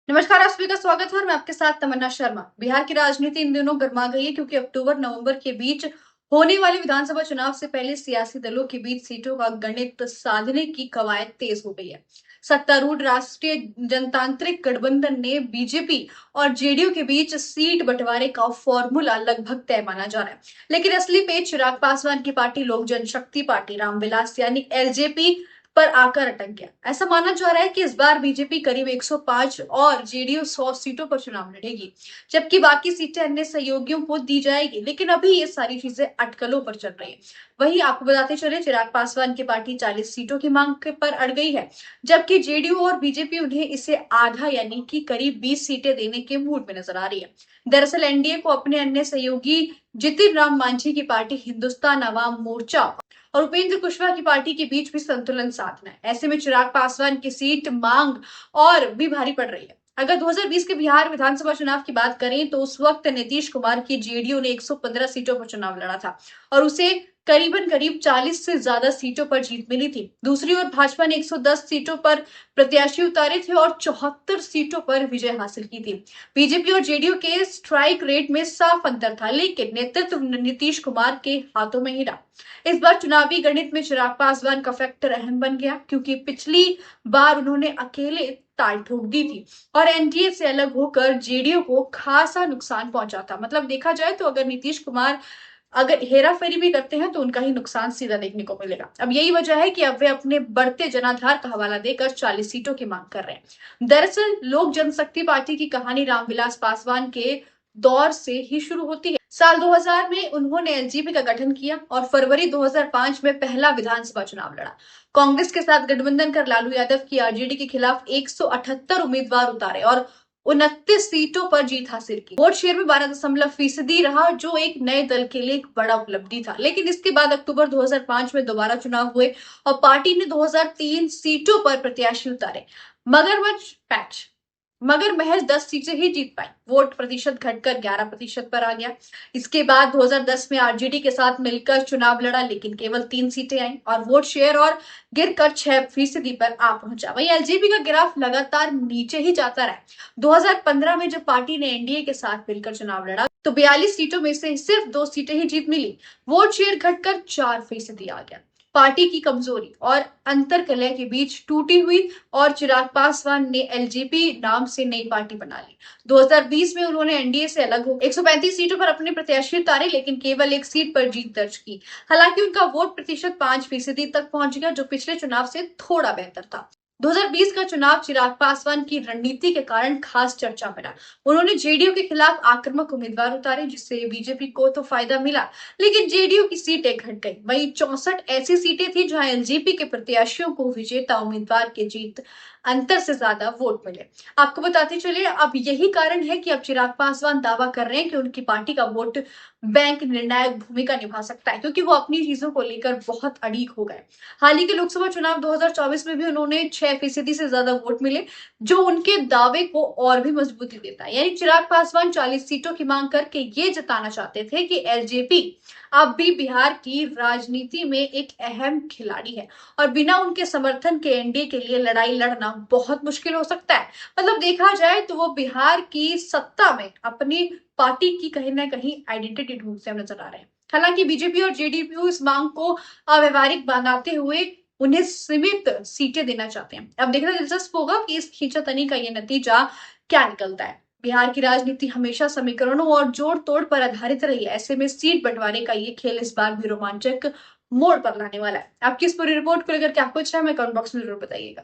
नमस्कार, आप सभी का स्वागत है और मैं आपके साथ तमन्ना शर्मा। बिहार की राजनीति इन दिनों गर्मा गई है क्योंकि अक्टूबर नवंबर के बीच होने वाले विधानसभा चुनाव से पहले सियासी दलों के बीच सीटों का गणित साधने की कवायद तेज हो गई है। सत्तारूढ़ राष्ट्रीय जनतांत्रिक गठबंधन ने बीजेपी और जेडीयू के बीच सीट बंटवारे का फॉर्मूला लगभग तय माना जा रहा है, लेकिन असली पेच चिराग पासवान की पार्टी लोक जनशक्ति पार्टी रामविलास यानी एलजेपी पर आकर अटक गया। ऐसा माना जा रहा है कि इस बार बीजेपी करीब 105 और जेडीयू 100 सीटों पर चुनाव लड़ेगी, जबकि बाकी सीटें अन्य सहयोगियों को दी जाएगी। लेकिन अभी ये सारी चीजें अटकलों पर चल रही है। वहीं आपको बताते चले, चिराग पासवान की पार्टी 40 सीटों की मांग पर अड़ गई है, जबकि जेडीयू और बीजेपी उन्हें इसे आधा यानी कि करीब 20 सीटें देने के मूड में नजर आ रही है। दरअसल एनडीए को अपने अन्य सहयोगी जितिन राम मांझी की पार्टी हिंदुस्तान अवाम मोर्चा और उपेंद्र कुशवाहा की पार्टी के बीच भी संतुलन साधना है। ऐसे में चिराग पासवान की सीट मांग और भी भारी पड़ रही है। अगर 2020 के बिहार विधानसभा चुनाव की बात करें तो उस वक्त नीतीश कुमार की जेडीयू ने 115 सीटों पर चुनाव लड़ा था और उसे करीब 40 से ज्यादा सीटों पर जीत मिली थी। दूसरी ओर भाजपा ने 110 सीटों पर प्रत्याशी उतारे थे और 74 सीटों पर विजय हासिल की थी। बीजेपी और जेडीयू के स्ट्राइक रेट में साफ अंतर था, लेकिन नेतृत्व नीतीश कुमार के हाथों में ही रहा। इस बार चुनावी गणित में चिराग पासवान का फैक्टर अहम बन गया, क्योंकि पिछली बार उन्होंने अकेले ताल ठोक दी थी और एनडीए से अलग होकर जेडीयू को खासा नुकसान पहुंचा था। मतलब देखा जाए तो अगर नीतीश कुमार अगर हेरा फेरी भी करते हैं तो उनका ही नुकसान सीधा देखने को मिलेगा। अब यही वजह है कि अब वे अपने बढ़ते जनाधार का हवाला देकर 40 सीटों की मांग कर रहे हैं। दरअसल लोक जनशक्ति पार्टी की कहानी रामविलास पासवान के दौर से ही शुरू होती है। साल 2000 में उन्होंने एलजेपी का गठन किया और फरवरी 2005 में पहला विधानसभा चुनाव लड़ा। कांग्रेस के साथ गठबंधन कर लालू यादव की आरजेडी के खिलाफ 178 उम्मीदवार उतारे और 29 सीटों पर जीत हासिल की। वोट शेयर में 12% रहा, जो एक नए दल के लिए एक बड़ा उपलब्धि था। लेकिन इसके बाद अक्टूबर 2005 में दोबारा चुनाव हुए और पार्टी ने 2003 सीटों पर प्रत्याशी उतारे। मगरमच्छ पैच मगर महज 10 सीटें ही जीत पाई। वोट प्रतिशत घटकर 11% पर आ गया। इसके बाद 2010 में आरजेडी के साथ मिलकर चुनाव लड़ा, लेकिन केवल 3 सीटें आई और वोट शेयर और गिरकर 6% पर आ पहुंचा। वहीं एलजेपी का ग्राफ लगातार नीचे ही जाता रहा। 2015 में जब पार्टी ने एनडीए के साथ मिलकर चुनाव लड़ा तो 42 सीटों में से सिर्फ 2 सीटें ही जीत मिली। वोट शेयर घटकर 4% आ गया। पार्टी की कमजोरी और अंतर कलह के बीच टूटी हुई और चिराग पासवान ने एलजेपी नाम से नई पार्टी बना ली। 2020 में उन्होंने एनडीए से अलग हो 135 सीटों पर अपने प्रत्याशी उतारे, लेकिन केवल एक सीट पर जीत दर्ज की। हालांकि उनका वोट प्रतिशत 5% तक पहुंच गया, जो पिछले चुनाव से थोड़ा बेहतर था। 2020 का चुनाव चिराग पासवान की रणनीति के कारण खास चर्चा में रहा। उन्होंने जेडीयू के खिलाफ आक्रामक उम्मीदवार उतारे, जिससे बीजेपी को तो फायदा मिला, लेकिन जेडीयू की सीटें घट गई। वहीं 64 ऐसी सीटें थी जहां एलजेपी के प्रत्याशियों को विजेता उम्मीदवार के जीत अंतर से ज्यादा वोट मिले। आपको बताते चले, अब यही कारण है कि अब चिराग पासवान दावा कर रहे हैं कि उनकी पार्टी का वोट बैंक निर्णायक भूमिका निभा सकता है, क्योंकि वो अपनी चीजों को लेकर बहुत अड़ीग हो गए। हाल ही के लोकसभा चुनाव 2024 में भी उन्होंने 6% से ज्यादा वोट मिले, जो उनके दावे को और भी मजबूती देता है। यानी चिराग पासवान 40 सीटों की मांग करके ये जताना चाहते थे कि एलजेपी अब भी बिहार की राजनीति में एक अहम खिलाड़ी है और बिना उनके समर्थन के एनडीए के लिए लड़ाई लड़ना बहुत मुश्किल हो सकता है। मतलब देखा जाए तो वो बिहार की सत्ता में अपनी पार्टी की कहीं ना कहीं आइडेंटिटी ढूंढते नजर आ रहे हैं। हालांकि बीजेपी और जेडीयू इस मांग को अव्यवहारिक बनाते हुए उन्हें सीमित सीटें देना चाहते हैं। अब देखना दिलचस्प होगा कि इस खींचातानी का ये नतीजा क्या निकलता है। बिहार की राजनीति हमेशा समीकरणों और जोड़ तोड़ पर आधारित रही है। ऐसे में सीट बंटवारे का ये खेल इस बार भी रोमांचक मोड़ पर लाने वाला है। आपकी इस पूरी रिपोर्ट को लेकर क्या कुछ है, हमें कमेंट बॉक्स में जरूर बताइएगा।